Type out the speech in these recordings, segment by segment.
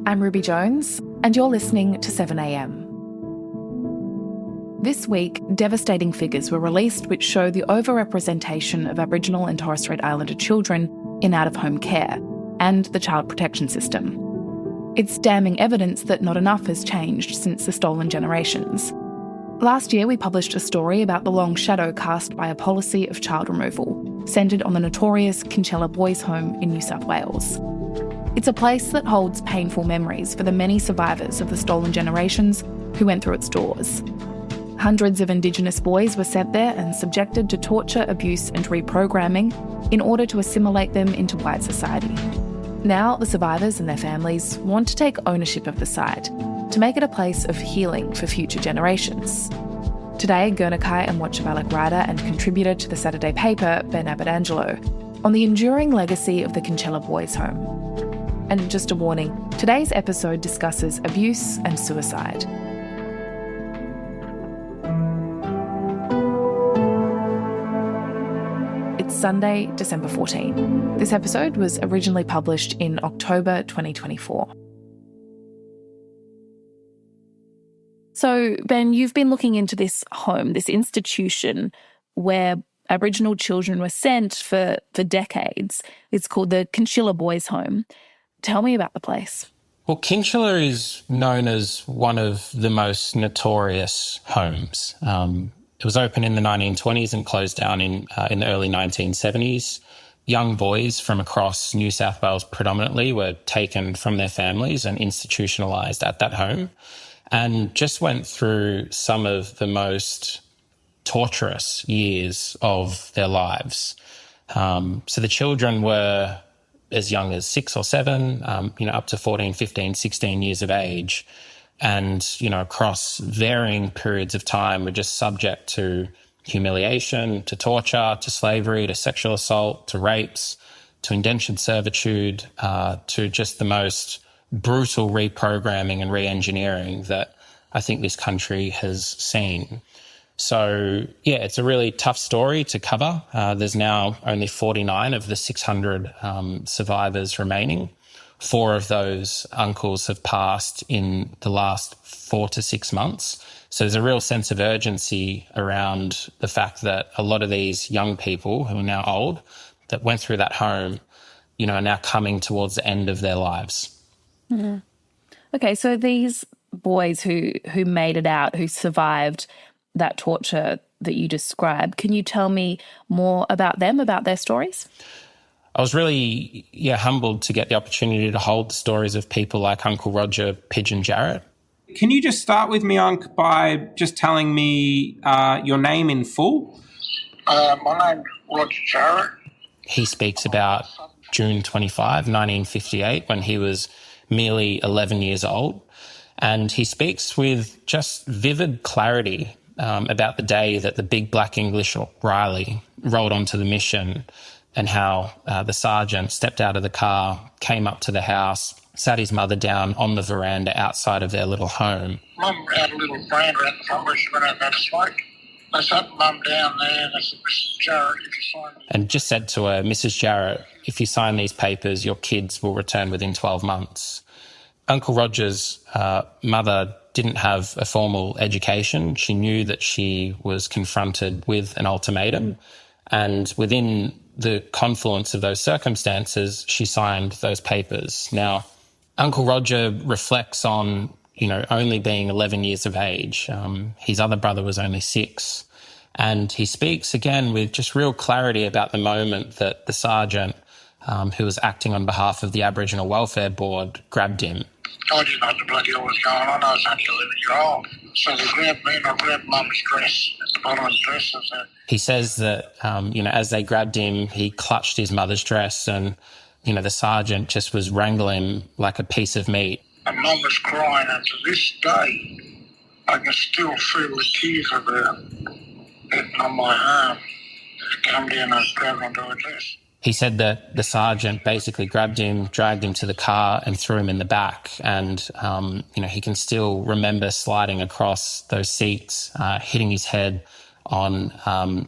I'm Ruby Jones, and you're listening to 7am. This week, devastating figures were released which show the overrepresentation of Aboriginal and Torres Strait Islander children in out-of-home care and the child protection system. It's damning evidence that not enough has changed since the stolen generations. Last year, we published a story about the long shadow cast by a policy of child removal, centred on the notorious Kinchela Boys Home in New South Wales. It's a place that holds painful memories for the many survivors of the stolen generations who went through its doors. Hundreds of Indigenous boys were sent there and subjected to torture, abuse and reprogramming in order to assimilate them into white society. Now, the survivors and their families want to take ownership of the site to make it a place of healing for future generations. Today, Gunaikurnai and Wotjobaluk writer and contributor to the Saturday Paper Ben Abbatangelo on the enduring legacy of the Kinchela Boys Home. And just a warning, today's episode discusses abuse and suicide. It's Sunday, December 14. This episode was originally published in October 2024. So, Ben, you've been looking into this home, this institution where Aboriginal children were sent for decades. It's called the Kinchela Boys Home. Tell me about the place. Well, Kinchela is known as one of the most notorious homes. It was opened in the 1920s and closed down in the early 1970s. Young boys from across New South Wales predominantly were taken from their families and institutionalised at that home and just went through some of the most torturous years of their lives. So the children were as young as 6 or 7, up to 14, 15, 16 years of age. And, across varying periods of time were just subject to humiliation, to torture, to slavery, to sexual assault, to rapes, to indentured servitude, to just the most brutal reprogramming and re-engineering that I think this country has seen. So, it's a really tough story to cover. There's now only 49 of the 600 survivors remaining. 4 of those uncles have passed in the last 4 to 6 months. So there's a real sense of urgency around the fact that a lot of these young people who are now old that went through that home, are now coming towards the end of their lives. Mm-hmm. Okay, so these boys who made it out, who survived that torture that you described, can you tell me more about them, about their stories? I was really humbled to get the opportunity to hold the stories of people like Uncle Roger, Pigeon Jarrett. Can you just start with me, Unc, by just telling me your name in full? My name's Roger Jarrett. He speaks about June 25, 1958, when he was merely 11 years old. And he speaks with just vivid clarity about the day that the big black English Riley rolled onto the mission and how the sergeant stepped out of the car, came up to the house, sat his mother down on the veranda outside of their little home. Mum had a little veranda out the front where she went out and had a smoke. They sat Mum down there and they said, Mrs. Jarrett, if you sign... And just said to her, Mrs. Jarrett, if you sign these papers, your kids will return within 12 months. Uncle Roger's mother didn't have a formal education. She knew that she was confronted with an ultimatum. And within the confluence of those circumstances, she signed those papers. Now, Uncle Roger reflects on, only being 11 years of age. His other brother was only 6. And he speaks again with just real clarity about the moment that the sergeant, who was acting on behalf of the Aboriginal Welfare Board, grabbed him. I didn't know what the bloody hell was going on. I was only 11-year-old. So they grabbed me and I grabbed Mum's dress. At the bottom of the dress was that. He says that, as they grabbed him, he clutched his mother's dress and, the sergeant just was wrangling him like a piece of meat. And Mum was crying, and to this day, I can still feel the tears of her hitting on my arm. It came down and grabbed onto her dress. He said that the sergeant basically grabbed him, dragged him to the car and threw him in the back. And, he can still remember sliding across those seats, hitting his head on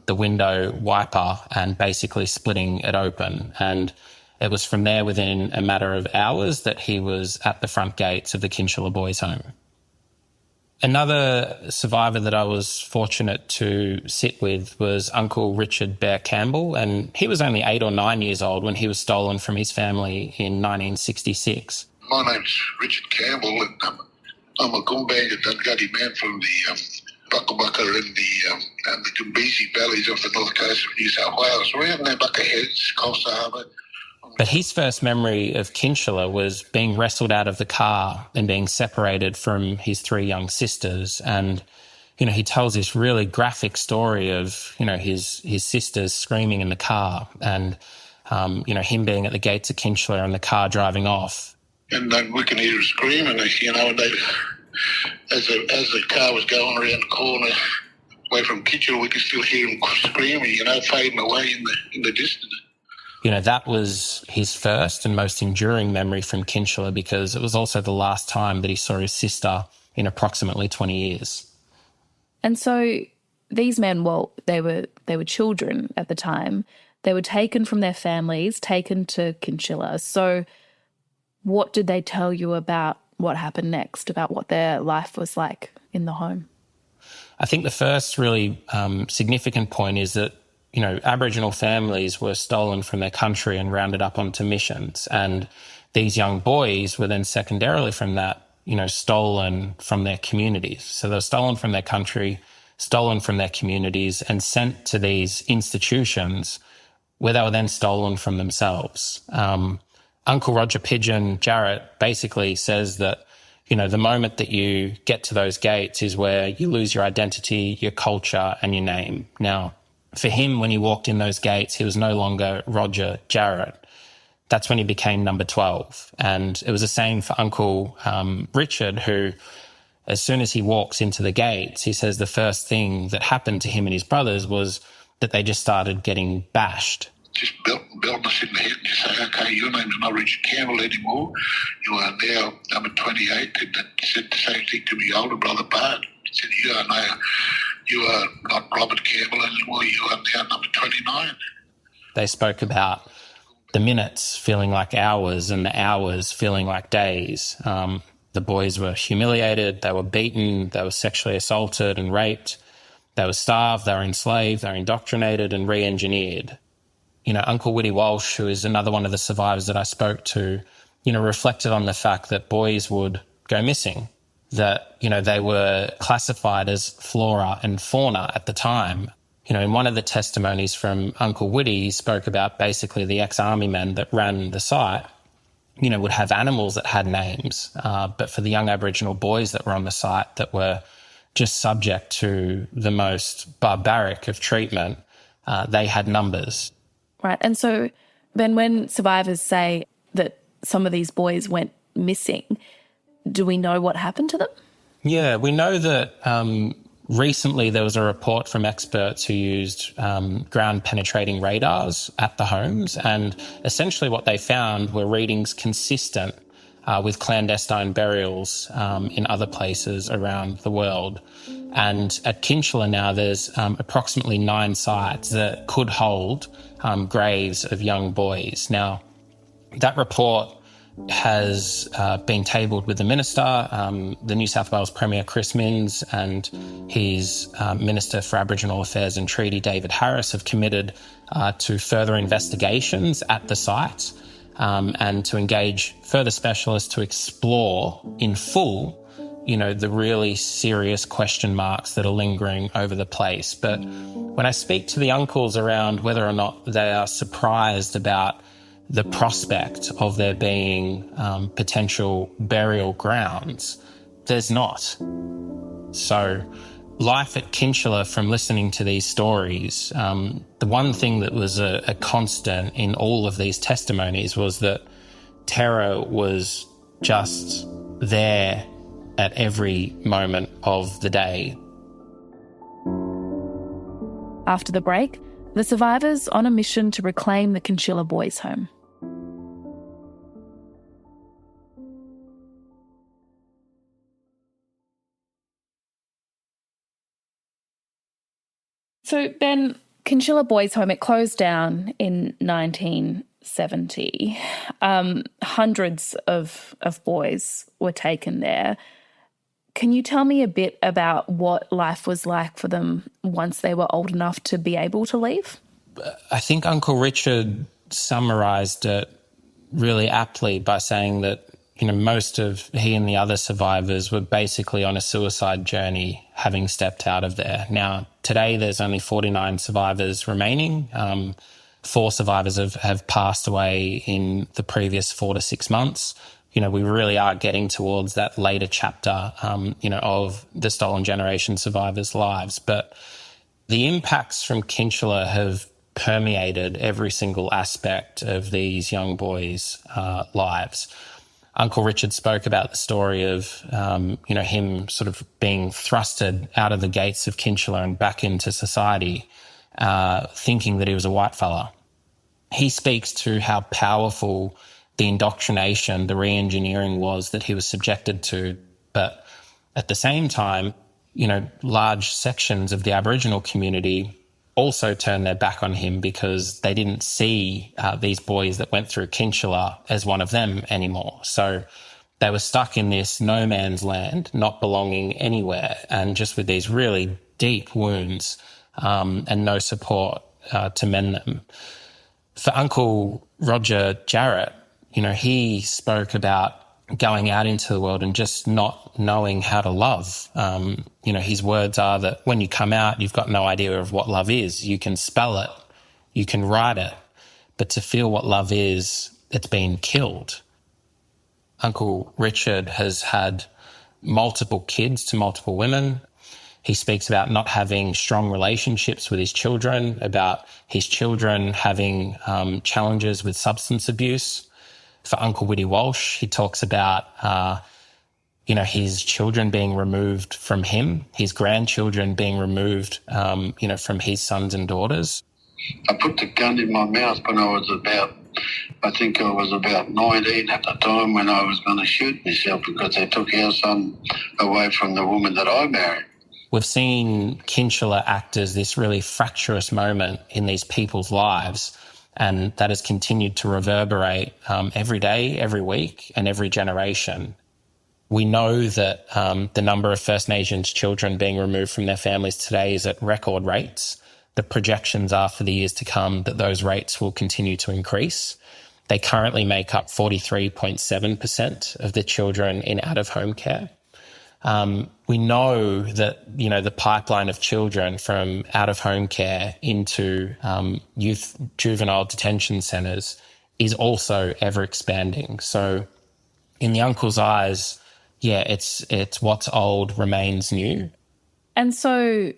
the window wiper and basically splitting it open. And It was from there, within a matter of hours, that he was at the front gates of the Kinchela Boys Home. Another survivor that I was fortunate to sit with was Uncle Richard Bear Campbell, and he was only 8 or 9 years old when he was stolen from his family in 1966. My name's Richard Campbell, and I'm a Gumbaynggirr Dunghutti man from the Buckalbucka and the Gumbisi valleys of the north coast of New South Wales. We're in there, Buckaheads, Coastal Harbour. But his first memory of Kinchela was being wrestled out of the car and being separated from his 3 young sisters. And, he tells this really graphic story of, his sisters screaming in the car and, him being at the gates of Kinchela and the car driving off. And we can hear them screaming, and they, as the car was going around the corner away from Kinchela, we could still hear them screaming, fading away in the distance. That was his first and most enduring memory from Kinchela, because it was also the last time that he saw his sister in approximately 20 years. And so these men, well, they were children at the time. They were taken from their families, taken to Kinchela. So what did they tell you about what happened next, about what their life was like in the home? I think the first really significant point is that Aboriginal families were stolen from their country and rounded up onto missions. And these young boys were then secondarily from that, stolen from their communities. So they were stolen from their country, stolen from their communities, and sent to these institutions where they were then stolen from themselves. Uncle Roger Pigeon Jarrett basically says that, the moment that you get to those gates is where you lose your identity, your culture, and your name. Now, for him, when he walked in those gates, he was no longer Roger Jarrett. That's when he became number 12. And it was the same for Uncle Richard, who, as soon as he walks into the gates, he says the first thing that happened to him and his brothers was that they just started getting bashed. Just belt us in the head and just say, okay, your name's not Richard Campbell anymore. You are now number 28. And he said the same thing to my older brother, Bart. He said, you are not Robert Campbell anymore. You are now number 29. They spoke about the minutes feeling like hours and the hours feeling like days. The boys were humiliated, they were beaten, they were sexually assaulted and raped, they were starved, they were enslaved, they were indoctrinated and re-engineered. Uncle Woody Walsh, who is another one of the survivors that I spoke to, reflected on the fact that boys would go missing, that, they were classified as flora and fauna at the time. In one of the testimonies from Uncle Woody, he spoke about basically the ex-army men that ran the site, would have animals that had names. But for the young Aboriginal boys that were on the site that were just subject to the most barbaric of treatment, they had numbers. Right. And so then when survivors say that some of these boys went missing, do we know what happened to them? Yeah, we know that recently there was a report from experts who used ground-penetrating radars at the homes, and essentially what they found were readings consistent with clandestine burials in other places around the world. And at Kinchela now there's approximately 9 sites that could hold graves of young boys. Now, that report has been tabled with the Minister, the New South Wales Premier Chris Minns, and his Minister for Aboriginal Affairs and Treaty David Harris have committed to further investigations at the site and to engage further specialists to explore in full, the really serious question marks that are lingering over the place. But when I speak to the uncles around whether or not they are surprised about the prospect of there being potential burial grounds, there's not. So life at Kinchela, from listening to these stories, the one thing that was a constant in all of these testimonies was that terror was just there at every moment of the day. After the break, the survivors on a mission to reclaim the Kinchela Boys Home. So, Ben, Kinchela Boys Home, it closed down in 19 1970, hundreds of boys were taken there. Can you tell me a bit about what life was like for them once they were old enough to be able to leave? I think Uncle Richard summarised it really aptly by saying that, most of he and the other survivors were basically on a suicide journey, having stepped out of there. Now, today there's only 49 survivors remaining. 4 survivors have passed away in the previous 4 to 6 months. We really are getting towards that later chapter, of the Stolen Generation survivors' lives. But the impacts from Kinchela have permeated every single aspect of these young boys' lives. Uncle Richard spoke about the story of, him sort of being thrusted out of the gates of Kinchela and back into society, thinking that he was a white fella. He speaks to how powerful the indoctrination, the re-engineering was that he was subjected to. But at the same time, large sections of the Aboriginal community also turned their back on him because they didn't see these boys that went through Kinchela as one of them anymore. So they were stuck in this no man's land, not belonging anywhere, and just with these really deep wounds and no support to mend them. For Uncle Roger Jarrett, he spoke about going out into the world and just not knowing how to love. His words are that when you come out, you've got no idea of what love is. You can spell it, you can write it, but to feel what love is, it's been killed. Uncle Richard has had multiple kids to multiple women. He speaks about not having strong relationships with his children, about his children having challenges with substance abuse. For Uncle Whitty Walsh, he talks about, his children being removed from him, his grandchildren being removed, from his sons and daughters. I put the gun in my mouth when I was about 19 at the time, when I was going to shoot myself because they took our son away from the woman that I married. We've seen Kinchela act as this really fractious moment in these people's lives, and that has continued to reverberate every day, every week, and every generation. We know that the number of First Nations children being removed from their families today is at record rates. The projections are for the years to come that those rates will continue to increase. They currently make up 43.7% of the children in out-of-home care. We know that, the pipeline of children from out-of-home care into youth juvenile detention centres is also ever expanding. So in the uncle's eyes, it's what's old remains new. And so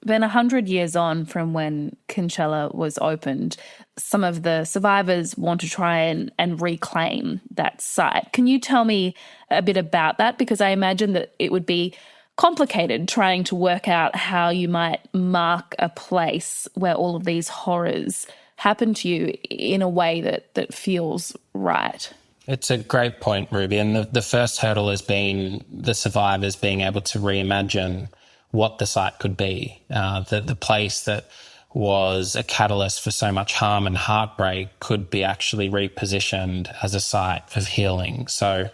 then 100 years on from when Kinchela was opened, some of the survivors want to try and reclaim that site. Can you tell me a bit about that? Because I imagine that it would be complicated trying to work out how you might mark a place where all of these horrors happen to you in a way that feels right. It's a great point, Ruby. And the first hurdle has been the survivors being able to reimagine what the site could be. The place that was a catalyst for so much harm and heartbreak could be actually repositioned as a site of healing. So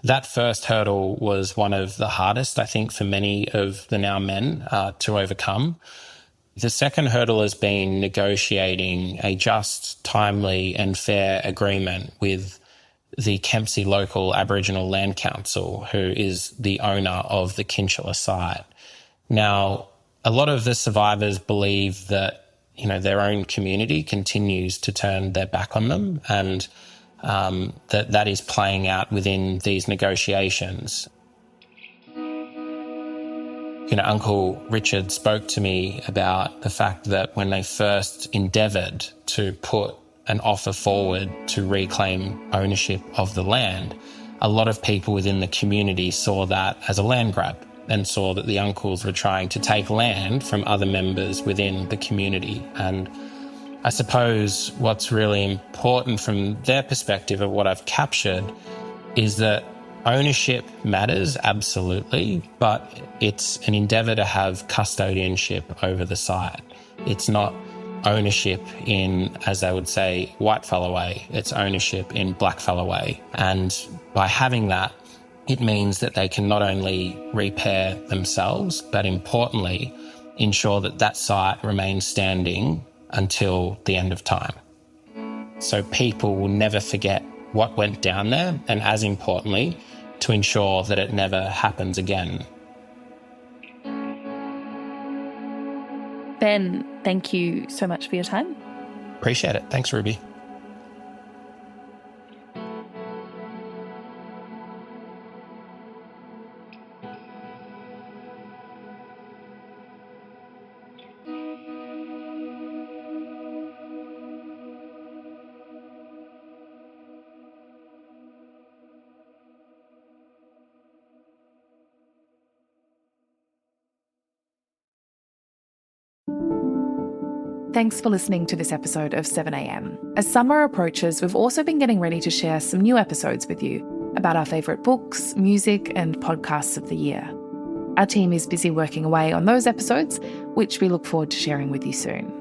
that first hurdle was one of the hardest, I think, for many of the now men to overcome. The second hurdle has been negotiating a just, timely and fair agreement with the Kempsey Local Aboriginal Land Council, who is the owner of the Kinchela site. Now, a lot of the survivors believe that, their own community continues to turn their back on them, and that is playing out within these negotiations. Uncle Richard spoke to me about the fact that when they first endeavoured to put an offer forward to reclaim ownership of the land, a lot of people within the community saw that as a land grab and saw that the uncles were trying to take land from other members within the community. And I suppose what's really important from their perspective of what I've captured is that ownership matters, absolutely, but it's an endeavour to have custodianship over the site. It's not ownership in, as they would say, whitefellow way. It's ownership in blackfellow way. And by having that, it means that they can not only repair themselves, but importantly, ensure that that site remains standing until the end of time. So people will never forget what went down there, and as importantly, to ensure that it never happens again. Ben, thank you so much for your time. Appreciate it. Thanks, Ruby. Thanks for listening to this episode of 7am. As summer approaches, we've also been getting ready to share some new episodes with you about our favourite books, music and podcasts of the year. Our team is busy working away on those episodes, which we look forward to sharing with you soon.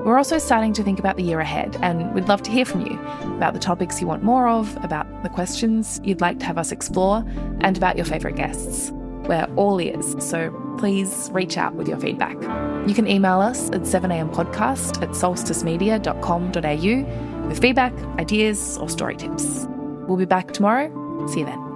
We're also starting to think about the year ahead, and we'd love to hear from you about the topics you want more of, about the questions you'd like to have us explore, and about your favourite guests. We're all ears, so please reach out with your feedback. You can email us at 7ampodcast@solsticemedia.com.au with feedback, ideas or story tips. We'll be back tomorrow. See you then.